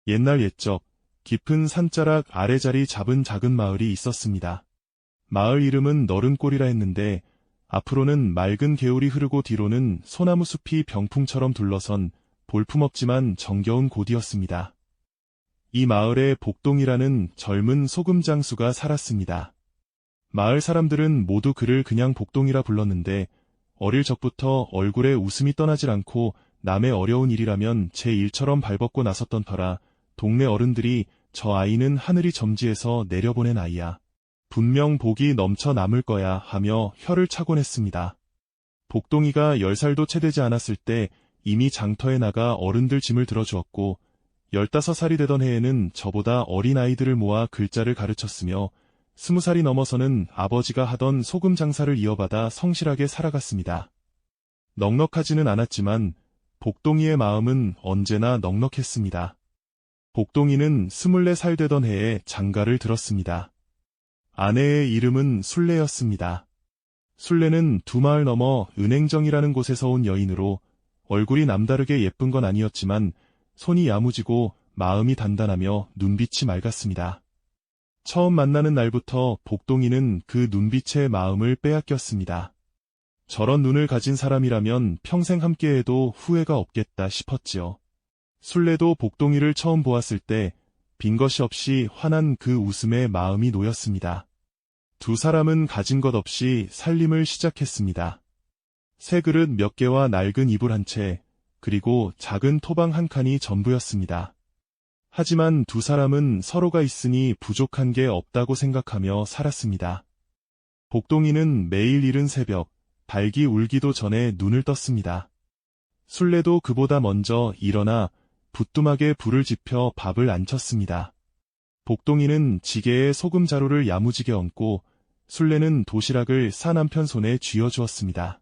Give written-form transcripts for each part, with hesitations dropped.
옛날 옛적 깊은 산자락 아래 자리 잡은 작은 마을이 있었습니다. 마을 이름은 너른골이라 했는데 앞으로는 맑은 개울이 흐르고 뒤로는 소나무 숲이 병풍처럼 둘러선 볼품없지만 정겨운 곳이었습니다. 이 마을에 복동이라는 젊은 소금 장수가 살았습니다. 마을 사람들은 모두 그를 그냥 복동이라 불렀는데 어릴 적부터 얼굴에 웃음이 떠나질 않고 남의 어려운 일이라면 제 일처럼 발벗고 나섰던 터라 동네 어른들이 저 아이는 하늘이 점지해서 내려보낸 아이야. 분명 복이 넘쳐 남을 거야 하며 혀를 차곤 했습니다. 복동이가 10살도 채 되지 않았을 때 이미 장터에 나가 어른들 짐을 들어주었고 15살이 되던 해에는 저보다 어린 아이들을 모아 글자를 가르쳤으며 20살이 넘어서는 아버지가 하던 소금 장사를 이어받아 성실하게 살아갔습니다. 넉넉하지는 않았지만 복동이의 마음은 언제나 넉넉했습니다. 복동이는 24살 되던 해에 장가를 들었습니다. 아내의 이름은 순례였습니다. 순례는 2마을 넘어 은행정이라는 곳에서 온 여인으로 얼굴이 남다르게 예쁜 건 아니었지만 손이 야무지고 마음이 단단하며 눈빛이 맑았습니다. 처음 만나는 날부터 복동이는 그 눈빛의 마음을 빼앗겼습니다. 저런 눈을 가진 사람이라면 평생 함께해도 후회가 없겠다 싶었지요. 순례도 복동이를 처음 보았을 때 빈 것이 없이 환한 그 웃음에 마음이 놓였습니다. 두 사람은 가진 것 없이 살림을 시작했습니다. 새 그릇 몇 개와 낡은 이불 한 채, 그리고 작은 토방 한 칸이 전부였습니다. 하지만 두 사람은 서로가 있으니 부족한 게 없다고 생각하며 살았습니다. 복동이는 매일 이른 새벽, 닭이 울기도 전에 눈을 떴습니다. 순례도 그보다 먼저 일어나 부뚜막에 불을 지펴 밥을 안쳤습니다. 복동이는 지게에 소금 자루를 야무지게 얹고 순례는 도시락을 싸 남편 손에 쥐어주었습니다.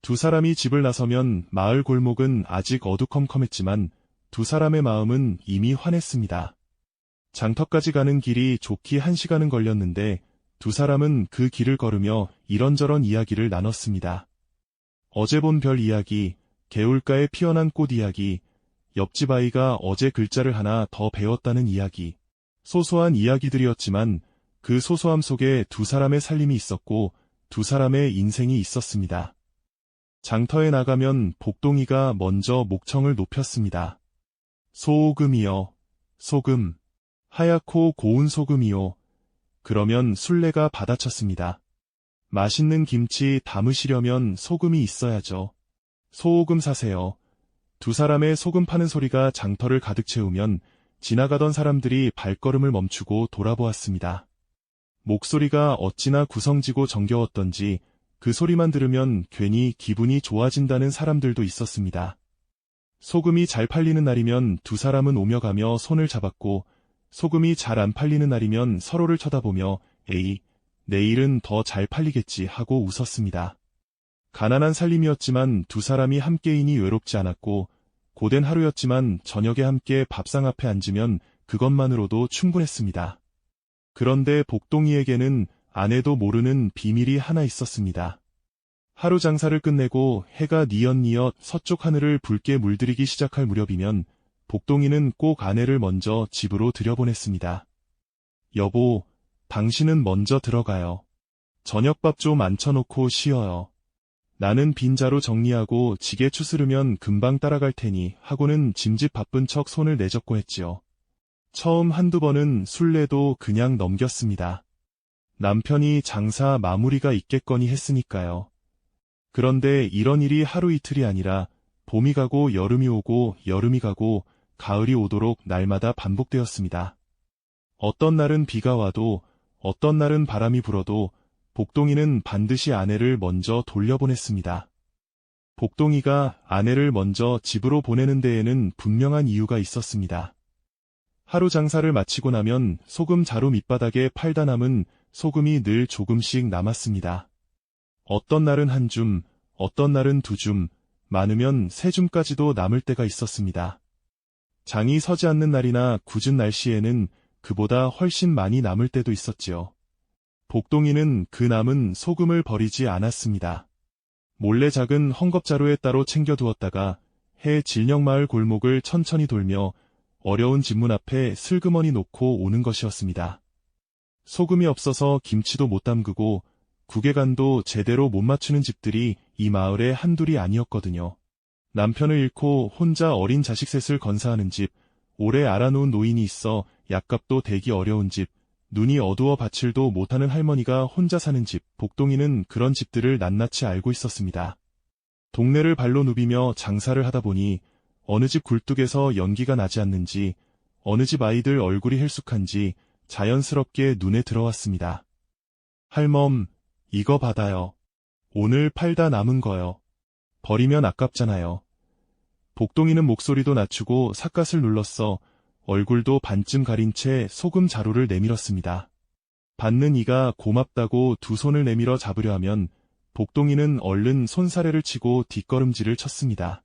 두 사람이 집을 나서면 마을 골목은 아직 어두컴컴했지만 두 사람의 마음은 이미 환했습니다. 장터까지 가는 길이 좋기 1시간은 걸렸는데 두 사람은 그 길을 걸으며 이런저런 이야기를 나눴습니다. 어제 본 별 이야기, 개울가에 피어난 꽃 이야기, 옆집 아이가 어제 글자를 하나 더 배웠다는 이야기. 소소한 이야기들이었지만 그 소소함 속에 두 사람의 살림이 있었고 두 사람의 인생이 있었습니다. 장터에 나가면 복동이가 먼저 목청을 높였습니다. 소금이여, 소금, 하얗고 고운 소금이요. 그러면 순례가 받아쳤습니다. 맛있는 김치 담으시려면 소금이 있어야죠. 소금 사세요. 두 사람의 소금 파는 소리가 장터를 가득 채우면 지나가던 사람들이 발걸음을 멈추고 돌아보았습니다. 목소리가 어찌나 구성지고 정겨웠던지 그 소리만 들으면 괜히 기분이 좋아진다는 사람들도 있었습니다. 소금이 잘 팔리는 날이면 두 사람은 오며 가며 손을 잡았고 소금이 잘 안 팔리는 날이면 서로를 쳐다보며 에이, 내일은 더 잘 팔리겠지 하고 웃었습니다. 가난한 살림이었지만 두 사람이 함께이니 외롭지 않았고 고된 하루였지만 저녁에 함께 밥상 앞에 앉으면 그것만으로도 충분했습니다. 그런데 복동이에게는 아내도 모르는 비밀이 하나 있었습니다. 하루 장사를 끝내고 해가 뉘엿뉘엿 서쪽 하늘을 붉게 물들이기 시작할 무렵이면 복동이는 꼭 아내를 먼저 집으로 들여보냈습니다. 여보, 당신은 먼저 들어가요. 저녁밥 좀 앉혀놓고 쉬어요. 나는 빈자루 정리하고 지게 추스르면 금방 따라갈 테니 하고는 짐짓 바쁜 척 손을 내젓고 했지요. 처음 한두 번은 순례도 그냥 넘겼습니다. 남편이 장사 마무리가 있겠거니 했으니까요. 그런데 이런 일이 하루 이틀이 아니라 봄이 가고 여름이 오고 여름이 가고 가을이 오도록 날마다 반복되었습니다. 어떤 날은 비가 와도 어떤 날은 바람이 불어도 복동이는 반드시 아내를 먼저 돌려보냈습니다. 복동이가 아내를 먼저 집으로 보내는 데에는 분명한 이유가 있었습니다. 하루 장사를 마치고 나면 소금 자루 밑바닥에 팔다 남은 소금이 늘 조금씩 남았습니다. 어떤 날은 한 줌, 어떤 날은 2줌, 많으면 3줌까지도 남을 때가 있었습니다. 장이 서지 않는 날이나 굳은 날씨에는 그보다 훨씬 많이 남을 때도 있었지요. 복동이는 그 남은 소금을 버리지 않았습니다. 몰래 작은 헝겊자루에 따로 챙겨두었다가 해 진령마을 골목을 천천히 돌며 어려운 집문 앞에 슬그머니 놓고 오는 것이었습니다. 소금이 없어서 김치도 못 담그고 국외간도 제대로 못 맞추는 집들이 이 마을에 한둘이 아니었거든요. 남편을 잃고 혼자 어린 자식 셋을 건사하는 집, 오래 알아놓은 노인이 있어 약값도 대기 어려운 집, 눈이 어두워 밭일도 못하는 할머니가 혼자 사는 집, 복동이는 그런 집들을 낱낱이 알고 있었습니다. 동네를 발로 누비며 장사를 하다 보니 어느 집 굴뚝에서 연기가 나지 않는지, 어느 집 아이들 얼굴이 헬쑥한지 자연스럽게 눈에 들어왔습니다. 할멈, 이거 받아요. 오늘 팔다 남은 거요. 버리면 아깝잖아요. 복동이는 목소리도 낮추고 삿갓을 눌렀어 얼굴도 반쯤 가린 채 소금 자루를 내밀었습니다. 받는 이가 고맙다고 두 손을 내밀어 잡으려 하면 복동이는 얼른 손사래를 치고 뒷걸음질을 쳤습니다.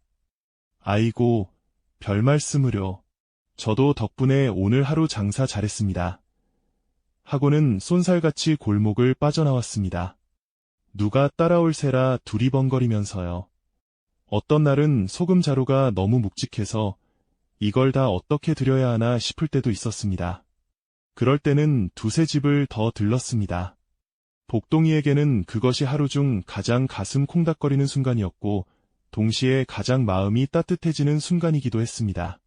아이고, 별 말씀을요. 저도 덕분에 오늘 하루 장사 잘했습니다. 하고는 쏜살같이 골목을 빠져나왔습니다. 누가 따라올 새라 두리번거리면서요. 어떤 날은 소금 자루가 너무 묵직해서 이걸 다 어떻게 드려야 하나 싶을 때도 있었습니다. 그럴 때는 두세 집을 더 들렀습니다. 복동이에게는 그것이 하루 중 가장 가슴 콩닥거리는 순간이었고 동시에 가장 마음이 따뜻해지는 순간이기도 했습니다.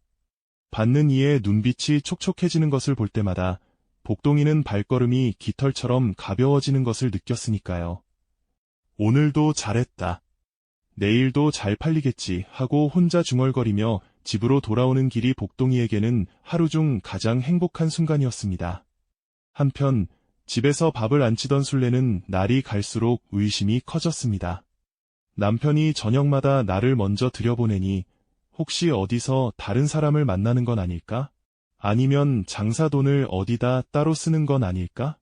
받는 이의 눈빛이 촉촉해지는 것을 볼 때마다 복동이는 발걸음이 깃털처럼 가벼워지는 것을 느꼈으니까요. 오늘도 잘했다. 내일도 잘 팔리겠지 하고 혼자 중얼거리며 집으로 돌아오는 길이 복동이에게는 하루 중 가장 행복한 순간이었습니다. 한편 집에서 밥을 안 치던 술래는 날이 갈수록 의심이 커졌습니다. 남편이 저녁마다 나를 먼저 들여보내니 혹시 어디서 다른 사람을 만나는 건 아닐까? 아니면 장사 돈을 어디다 따로 쓰는 건 아닐까?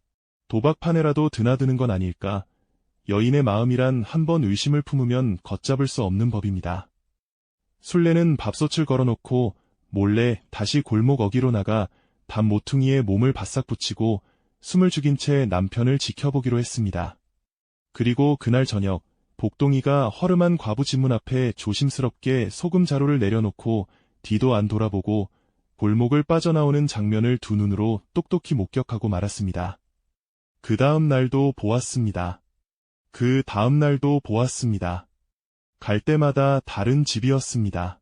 도박판에라도 드나드는 건 아닐까? 여인의 마음이란 한번 의심을 품으면 걷잡을 수 없는 법입니다. 술래는 밥솥을 걸어놓고 몰래 다시 골목 어기로 나가 담 모퉁이에 몸을 바싹 붙이고 숨을 죽인 채 남편을 지켜보기로 했습니다. 그리고 그날 저녁 복동이가 허름한 과부 집문 앞에 조심스럽게 소금 자루를 내려놓고 뒤도 안 돌아보고 골목을 빠져나오는 장면을 두 눈으로 똑똑히 목격하고 말았습니다. 그 다음 날도 보았습니다. 그 다음 날도 보았습니다. 갈 때마다 다른 집이었습니다.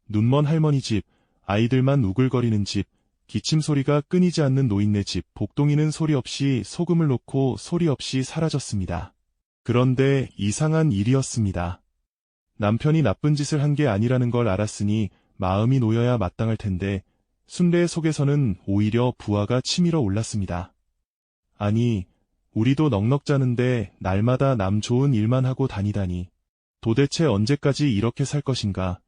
눈먼 할머니 집, 아이들만 우글거리는 집, 기침 소리가 끊이지 않는 노인네 집, 복동이는 소리 없이 소금을 놓고 소리 없이 사라졌습니다. 그런데 이상한 일이었습니다. 남편이 나쁜 짓을 한 게 아니라는 걸 알았으니 마음이 놓여야 마땅할 텐데 순례의 속에서는 오히려 부하가 치밀어 올랐습니다. 아니, 우리도 넉넉 자는데 날마다 남 좋은 일만 하고 다니다니. 도대체 언제까지 이렇게 살 것인가.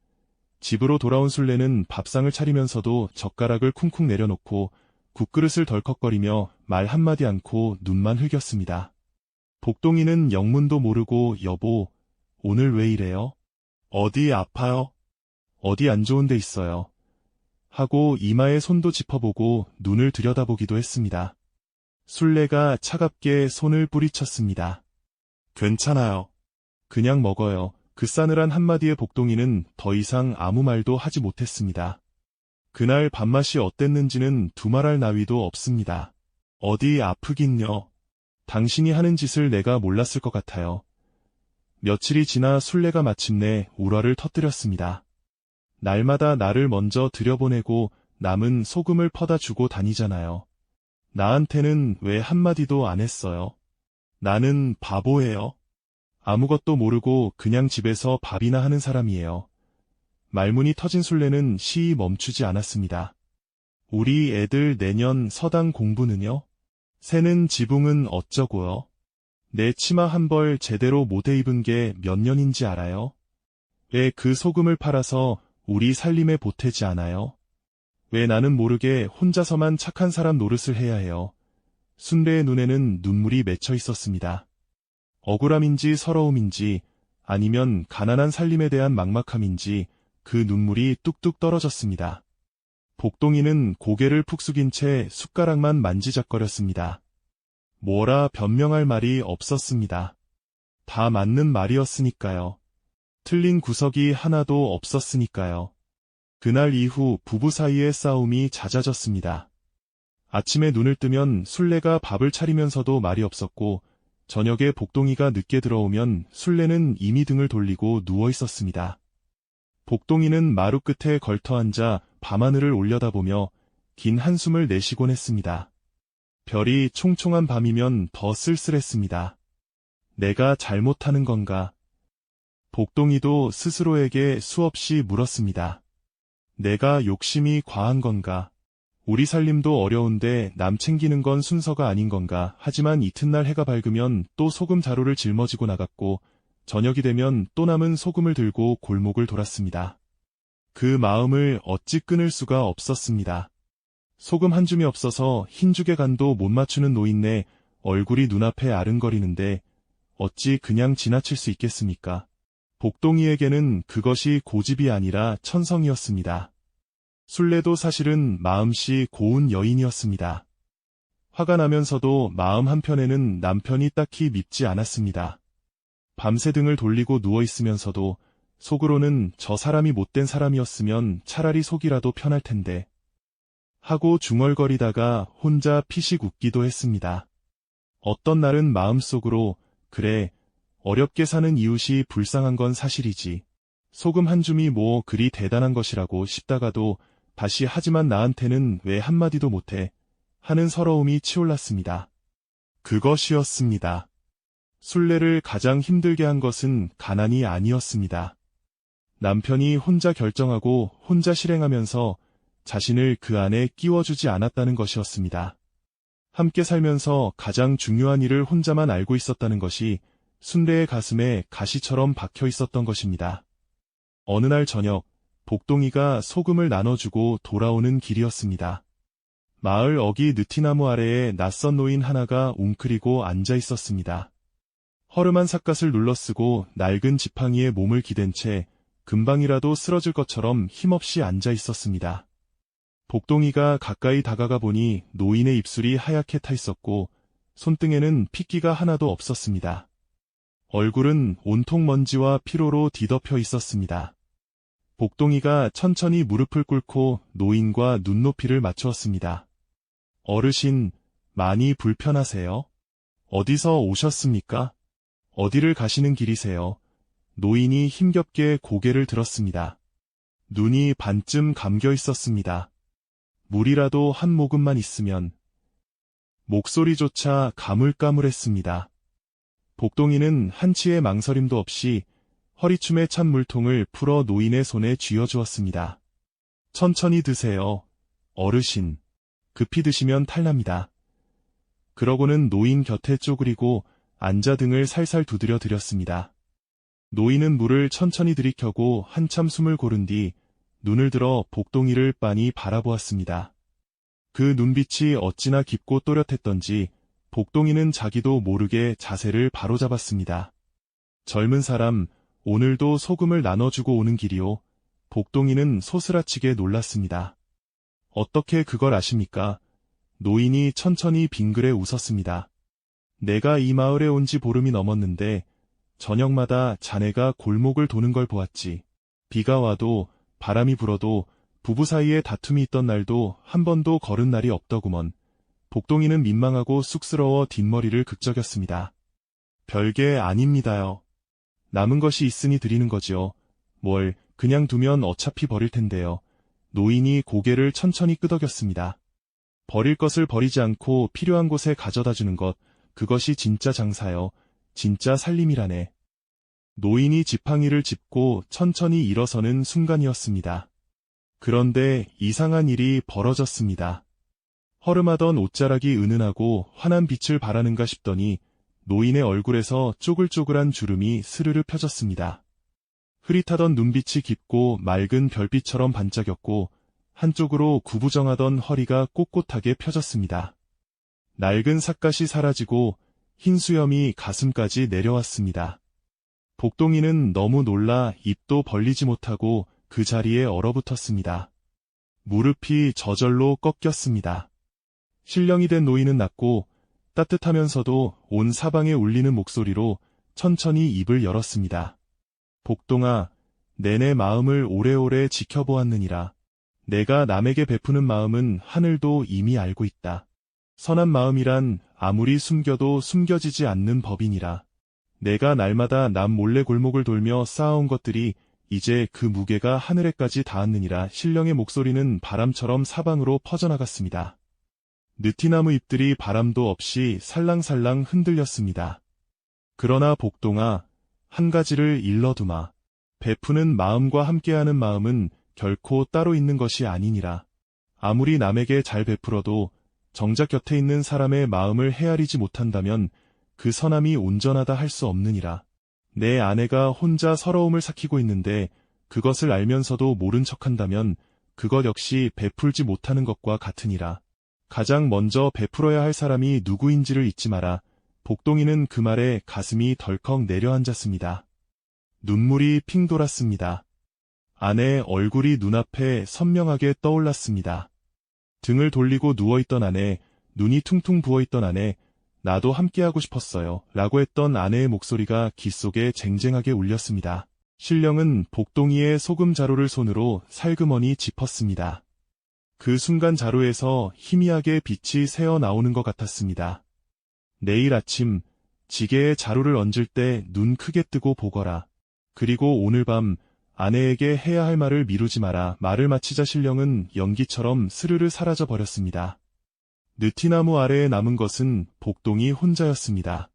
집으로 돌아온 술래는 밥상을 차리면서도 젓가락을 쿵쿵 내려놓고 국그릇을 덜컥거리며 말 한마디 않고 눈만 흘겼습니다. 복동이는 영문도 모르고 여보, 오늘 왜 이래요? 어디 아파요? 어디 안 좋은 데 있어요? 하고 이마에 손도 짚어보고 눈을 들여다보기도 했습니다. 술래가 차갑게 손을 뿌리쳤습니다. 괜찮아요. 그냥 먹어요. 그 싸늘한 한마디에 복동이는 더 이상 아무 말도 하지 못했습니다. 그날 밥맛이 어땠는지는 두말할 나위도 없습니다. 어디 아프긴요. 당신이 하는 짓을 내가 몰랐을 것 같아요. 며칠이 지나 술래가 마침내 울화를 터뜨렸습니다. 날마다 나를 먼저 들여보내고 남은 소금을 퍼다 주고 다니잖아요. 나한테는 왜 한마디도 안 했어요? 나는 바보예요. 아무것도 모르고 그냥 집에서 밥이나 하는 사람이에요. 말문이 터진 술래는 시이 멈추지 않았습니다. 우리 애들 내년 서당 공부는요? 새는 지붕은 어쩌고요? 내 치마 한 벌 제대로 못 입은 게 몇 년인지 알아요? 왜 그 소금을 팔아서 우리 살림에 보태지 않아요? 왜 나는 모르게 혼자서만 착한 사람 노릇을 해야 해요? 순례의 눈에는 눈물이 맺혀 있었습니다. 억울함인지 서러움인지 아니면 가난한 살림에 대한 막막함인지 그 눈물이 뚝뚝 떨어졌습니다. 복동이는 고개를 푹 숙인 채 숟가락만 만지작거렸습니다. 뭐라 변명할 말이 없었습니다. 다 맞는 말이었으니까요. 틀린 구석이 하나도 없었으니까요. 그날 이후 부부 사이의 싸움이 잦아졌습니다. 아침에 눈을 뜨면 순례가 밥을 차리면서도 말이 없었고, 저녁에 복동이가 늦게 들어오면 순례는 이미 등을 돌리고 누워 있었습니다. 복동이는 마루 끝에 걸터 앉아 밤하늘을 올려다보며 긴 한숨을 내쉬곤 했습니다. 별이 총총한 밤이면 더 쓸쓸했습니다. 내가 잘못하는 건가? 복동이도 스스로에게 수없이 물었습니다. 내가 욕심이 과한 건가? 우리 살림도 어려운데 남 챙기는 건 순서가 아닌 건가? 하지만 이튿날 해가 밝으면 또 소금 자루를 짊어지고 나갔고, 저녁이 되면 또 남은 소금을 들고 골목을 돌았습니다. 그 마음을 어찌 끊을 수가 없었습니다. 소금 한 줌이 없어서 흰죽의 간도 못 맞추는 노인네 얼굴이 눈앞에 아른거리는데 어찌 그냥 지나칠 수 있겠습니까? 복동이에게는 그것이 고집이 아니라 천성이었습니다. 순례도 사실은 마음씨 고운 여인이었습니다. 화가 나면서도 마음 한편에는 남편이 딱히 밉지 않았습니다. 밤새 등을 돌리고 누워있으면서도 속으로는 저 사람이 못된 사람이었으면 차라리 속이라도 편할 텐데 하고 중얼거리다가 혼자 피식 웃기도 했습니다. 어떤 날은 마음속으로 그래, 어렵게 사는 이웃이 불쌍한 건 사실이지. 소금 한 줌이 뭐 그리 대단한 것이라고 싶다가도 다시 하지만 나한테는 왜 한마디도 못해 하는 서러움이 치올랐습니다. 그것이었습니다. 순례를 가장 힘들게 한 것은 가난이 아니었습니다. 남편이 혼자 결정하고 혼자 실행하면서 자신을 그 안에 끼워주지 않았다는 것이었습니다. 함께 살면서 가장 중요한 일을 혼자만 알고 있었다는 것이 순례의 가슴에 가시처럼 박혀 있었던 것입니다. 어느 날 저녁, 복동이가 소금을 나눠주고 돌아오는 길이었습니다. 마을 어기 느티나무 아래에 낯선 노인 하나가 웅크리고 앉아 있었습니다. 허름한 삿갓을 눌러쓰고 낡은 지팡이에 몸을 기댄 채 금방이라도 쓰러질 것처럼 힘없이 앉아 있었습니다. 복동이가 가까이 다가가 보니 노인의 입술이 하얗게 타 있었고 손등에는 핏기가 하나도 없었습니다. 얼굴은 온통 먼지와 피로로 뒤덮여 있었습니다. 복동이가 천천히 무릎을 꿇고 노인과 눈높이를 맞추었습니다. 어르신, 많이 불편하세요? 어디서 오셨습니까? 어디를 가시는 길이세요? 노인이 힘겹게 고개를 들었습니다. 눈이 반쯤 감겨 있었습니다. 물이라도 한 모금만 있으면. 목소리조차 가물가물했습니다. 복동이는 한치의 망설임도 없이 허리춤에 찬 물통을 풀어 노인의 손에 쥐어주었습니다. 천천히 드세요. 어르신. 급히 드시면 탈납니다. 그러고는 노인 곁에 쪼그리고 앉아 등을 살살 두드려 드렸습니다. 노인은 물을 천천히 들이켜고 한참 숨을 고른 뒤 눈을 들어 복동이를 빤히 바라보았습니다. 그 눈빛이 어찌나 깊고 또렷했던지 복동이는 자기도 모르게 자세를 바로잡았습니다. 젊은 사람, 오늘도 소금을 나눠주고 오는 길이오. 복동이는 소스라치게 놀랐습니다. 어떻게 그걸 아십니까? 노인이 천천히 빙그레 웃었습니다. 내가 이 마을에 온 지 보름이 넘었는데 저녁마다 자네가 골목을 도는 걸 보았지. 비가 와도 바람이 불어도 부부 사이에 다툼이 있던 날도 한 번도 걸은 날이 없더구먼. 복동이는 민망하고 쑥스러워 뒷머리를 극적였습니다. 별게 아닙니다요. 남은 것이 있으니 드리는 거지요. 뭘 그냥 두면 어차피 버릴 텐데요. 노인이 고개를 천천히 끄덕였습니다. 버릴 것을 버리지 않고 필요한 곳에 가져다 주는 것, 그것이 진짜 장사요. 진짜 살림이라네. 노인이 지팡이를 짚고 천천히 일어서는 순간이었습니다. 그런데 이상한 일이 벌어졌습니다. 허름하던 옷자락이 은은하고 환한 빛을 발하는가 싶더니 노인의 얼굴에서 쪼글쪼글한 주름이 스르르 펴졌습니다. 흐릿하던 눈빛이 깊고 맑은 별빛처럼 반짝였고 한쪽으로 구부정하던 허리가 꼿꼿하게 펴졌습니다. 낡은 삿갓이 사라지고 흰 수염이 가슴까지 내려왔습니다. 복동이는 너무 놀라 입도 벌리지 못하고 그 자리에 얼어붙었습니다. 무릎이 저절로 꺾였습니다. 신령이 된 노인은 낮고 따뜻하면서도 온 사방에 울리는 목소리로 천천히 입을 열었습니다. 복동아, 내내 마음을 오래오래 지켜보았느니라. 내가 남에게 베푸는 마음은 하늘도 이미 알고 있다. 선한 마음이란 아무리 숨겨도 숨겨지지 않는 법이니라. 내가 날마다 남 몰래 골목을 돌며 쌓아온 것들이 이제 그 무게가 하늘에까지 닿았느니라. 신령의 목소리는 바람처럼 사방으로 퍼져나갔습니다. 느티나무 잎들이 바람도 없이 살랑살랑 흔들렸습니다. 그러나 복동아, 한 가지를 일러두마. 베푸는 마음과 함께하는 마음은 결코 따로 있는 것이 아니니라. 아무리 남에게 잘 베풀어도 정작 곁에 있는 사람의 마음을 헤아리지 못한다면 그 선함이 온전하다 할 수 없느니라. 내 아내가 혼자 서러움을 삭히고 있는데 그것을 알면서도 모른 척한다면 그것 역시 베풀지 못하는 것과 같으니라. 가장 먼저 베풀어야 할 사람이 누구인지를 잊지 마라. 복동이는 그 말에 가슴이 덜컥 내려앉았습니다. 눈물이 핑 돌았습니다. 아내의 얼굴이 눈앞에 선명하게 떠올랐습니다. 등을 돌리고 누워있던 아내, 눈이 퉁퉁 부어있던 아내, 나도 함께하고 싶었어요. 라고 했던 아내의 목소리가 귀 속에 쟁쟁하게 울렸습니다. 신령은 복동이의 소금 자루를 손으로 살그머니 짚었습니다. 그 순간 자루에서 희미하게 빛이 새어 나오는 것 같았습니다. 내일 아침 지게에 자루를 얹을 때 눈 크게 뜨고 보거라. 그리고 오늘 밤 아내에게 해야 할 말을 미루지 마라. 말을 마치자 신령은 연기처럼 스르르 사라져 버렸습니다. 느티나무 아래에 남은 것은 복동이 혼자였습니다.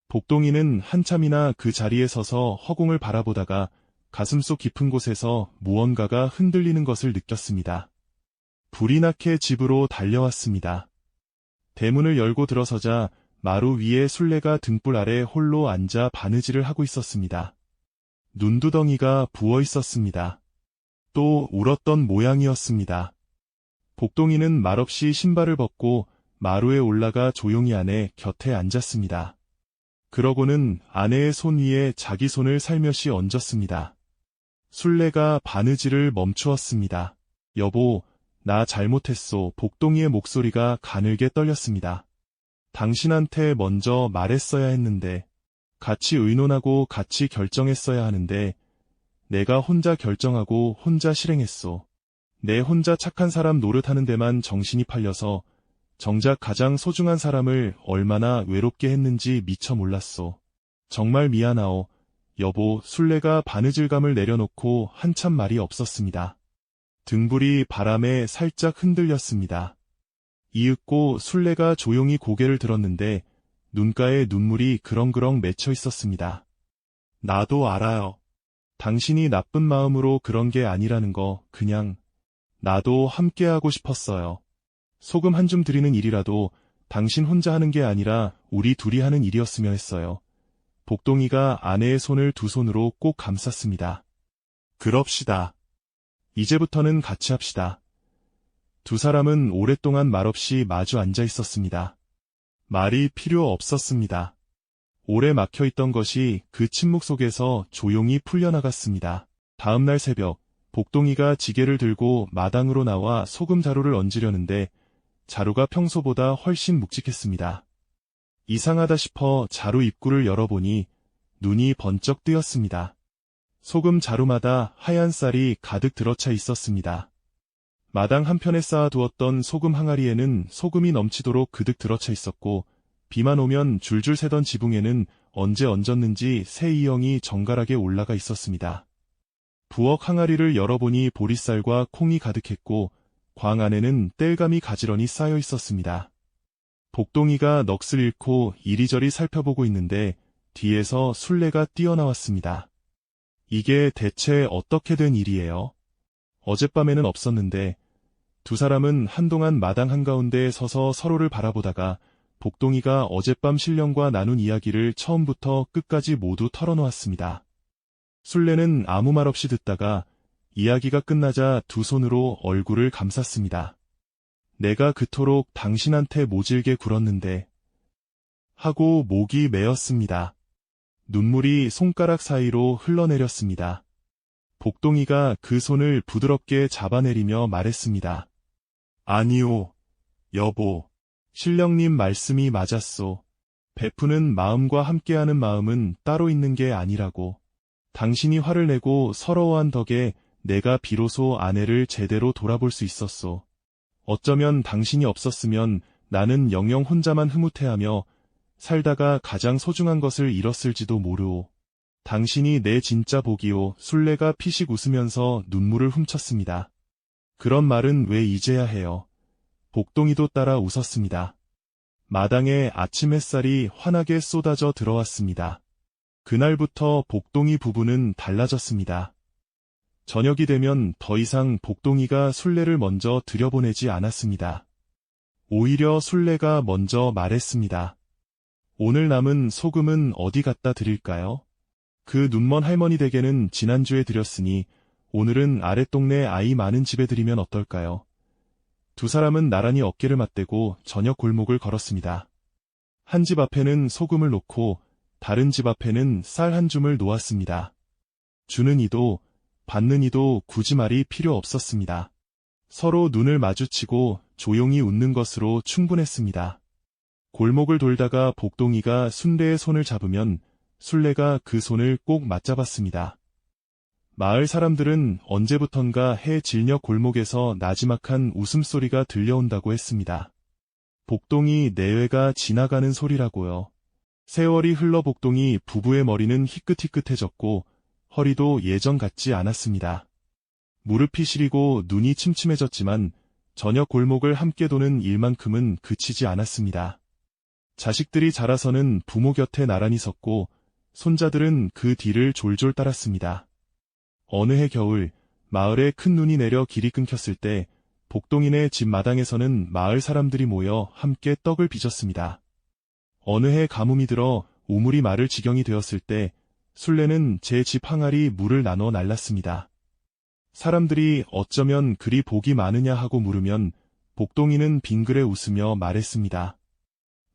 복동이는 한참이나 그 자리에 서서 허공을 바라보다가 가슴속 깊은 곳에서 무언가가 흔들리는 것을 느꼈습니다. 불이 나게 집으로 달려왔습니다. 대문을 열고 들어서자 마루 위에 술래가 등불 아래 홀로 앉아 바느질을 하고 있었습니다. 눈두덩이가 부어 있었습니다. 또 울었던 모양이었습니다. 복동이는 말없이 신발을 벗고 마루에 올라가 조용히 아내 곁에 앉았습니다. 그러고는 아내의 손 위에 자기 손을 살며시 얹었습니다. 술래가 바느질을 멈추었습니다. 여보, 나 잘못했소. 복동이의 목소리가 가늘게 떨렸습니다. 당신한테 먼저 말했어야 했는데, 같이 의논하고 같이 결정했어야 하는데, 내가 혼자 결정하고 혼자 실행했소. 내 혼자 착한 사람 노릇하는 데만 정신이 팔려서 정작 가장 소중한 사람을 얼마나 외롭게 했는지 미처 몰랐소. 정말 미안하오. 여보. 술래가 바느질감을 내려놓고 한참 말이 없었습니다. 등불이 바람에 살짝 흔들렸습니다. 이윽고 술래가 조용히 고개를 들었는데 눈가에 눈물이 그렁그렁 맺혀 있었습니다. 나도 알아요. 당신이 나쁜 마음으로 그런 게 아니라는 거. 그냥 나도 함께하고 싶었어요. 소금 한 줌 드리는 일이라도 당신 혼자 하는 게 아니라 우리 둘이 하는 일이었으면 했어요. 복동이가 아내의 손을 두 손으로 꼭 감쌌습니다. 그럽시다. 이제부터는 같이 합시다. 두 사람은 오랫동안 말없이 마주 앉아 있었습니다. 말이 필요 없었습니다. 오래 막혀있던 것이 그 침묵 속에서 조용히 풀려나갔습니다. 다음날 새벽, 복동이가 지게를 들고 마당으로 나와 소금 자루를 얹으려는데 자루가 평소보다 훨씬 묵직했습니다. 이상하다 싶어 자루 입구를 열어보니 눈이 번쩍 뜨였습니다. 소금 자루마다 하얀 쌀이 가득 들어차 있었습니다. 마당 한편에 쌓아두었던 소금 항아리에는 소금이 넘치도록 그득 들어차 있었고 비만 오면 줄줄 새던 지붕에는 언제 얹었는지 새 이영이 정갈하게 올라가 있었습니다. 부엌 항아리를 열어보니 보리쌀과 콩이 가득했고 광 안에는 땔감이 가지런히 쌓여 있었습니다. 복동이가 넋을 잃고 이리저리 살펴보고 있는데 뒤에서 술래가 뛰어나왔습니다. 이게 대체 어떻게 된 일이에요? 어젯밤에는 없었는데 두 사람은 한동안 마당 한가운데에 서서 서로를 바라보다가 복동이가 어젯밤 신령과 나눈 이야기를 처음부터 끝까지 모두 털어놓았습니다. 술래는 아무 말 없이 듣다가 이야기가 끝나자 두 손으로 얼굴을 감쌌습니다. 내가 그토록 당신한테 모질게 굴었는데 하고 목이 메었습니다. 눈물이 손가락 사이로 흘러내렸습니다. 복동이가 그 손을 부드럽게 잡아내리며 말했습니다. 아니오, 여보. 신령님 말씀이 맞았소. 베푸는 마음과 함께하는 마음은 따로 있는 게 아니라고. 당신이 화를 내고 서러워한 덕에 내가 비로소 아내를 제대로 돌아볼 수 있었소. 어쩌면 당신이 없었으면 나는 영영 혼자만 흐뭇해하며 살다가 가장 소중한 것을 잃었을지도 모르오. 당신이 내 진짜 복이오. 순례가 피식 웃으면서 눈물을 훔쳤습니다. 그런 말은 왜 이제야 해요. 복동이도 따라 웃었습니다. 마당에 아침 햇살이 환하게 쏟아져 들어왔습니다. 그날부터 복동이 부부는 달라졌습니다. 저녁이 되면 더 이상 복동이가 순례를 먼저 들여보내지 않았습니다. 오히려 순례가 먼저 말했습니다. 오늘 남은 소금은 어디 갖다 드릴까요? 그 눈먼 할머니 댁에는 지난주에 드렸으니 오늘은 아랫동네 아이 많은 집에 드리면 어떨까요? 두 사람은 나란히 어깨를 맞대고 저녁 골목을 걸었습니다. 한 집 앞에는 소금을 놓고 다른 집 앞에는 쌀 한 줌을 놓았습니다. 주는 이도 받는 이도 굳이 말이 필요 없었습니다. 서로 눈을 마주치고 조용히 웃는 것으로 충분했습니다. 골목을 돌다가 복동이가 순례의 손을 잡으면 순례가 그 손을 꼭 맞잡았습니다. 마을 사람들은 언제부턴가 해질녘 골목에서 나지막한 웃음소리가 들려온다고 했습니다. 복동이 내외가 지나가는 소리라고요. 세월이 흘러 복동이 부부의 머리는 희끗희끗해졌고 허리도 예전 같지 않았습니다. 무릎이 시리고 눈이 침침해졌지만 저녁 골목을 함께 도는 일만큼은 그치지 않았습니다. 자식들이 자라서는 부모 곁에 나란히 섰고 손자들은 그 뒤를 졸졸 따랐습니다. 어느 해 겨울 마을에 큰 눈이 내려 길이 끊겼을 때 복동이네 집 마당에서는 마을 사람들이 모여 함께 떡을 빚었습니다. 어느 해 가뭄이 들어 우물이 마를 지경이 되었을 때 순례는 제 집 항아리 물을 나눠 날랐습니다. 사람들이 어쩌면 그리 복이 많으냐 하고 물으면 복동이는 빙그레 웃으며 말했습니다.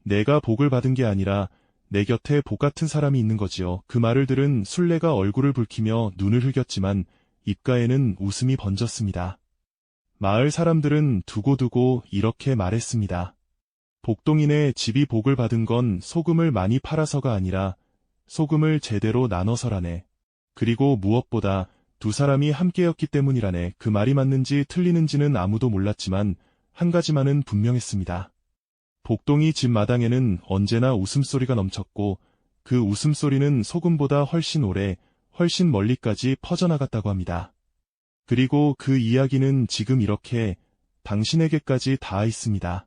내가 복을 받은 게 아니라 내 곁에 복 같은 사람이 있는 거지요. 그 말을 들은 순례가 얼굴을 붉히며 눈을 흘겼지만 입가에는 웃음이 번졌습니다. 마을 사람들은 두고두고 이렇게 말했습니다. 복동이네 집이 복을 받은 건 소금을 많이 팔아서가 아니라 소금을 제대로 나눠서라네. 그리고 무엇보다 두 사람이 함께였기 때문이라네. 그 말이 맞는지 틀리는지는 아무도 몰랐지만 한 가지만은 분명했습니다. 복동이 집 마당에는 언제나 웃음소리가 넘쳤고 그 웃음소리는 소금보다 훨씬 오래, 훨씬 멀리까지 퍼져나갔다고 합니다. 그리고 그 이야기는 지금 이렇게 당신에게까지 닿아 있습니다.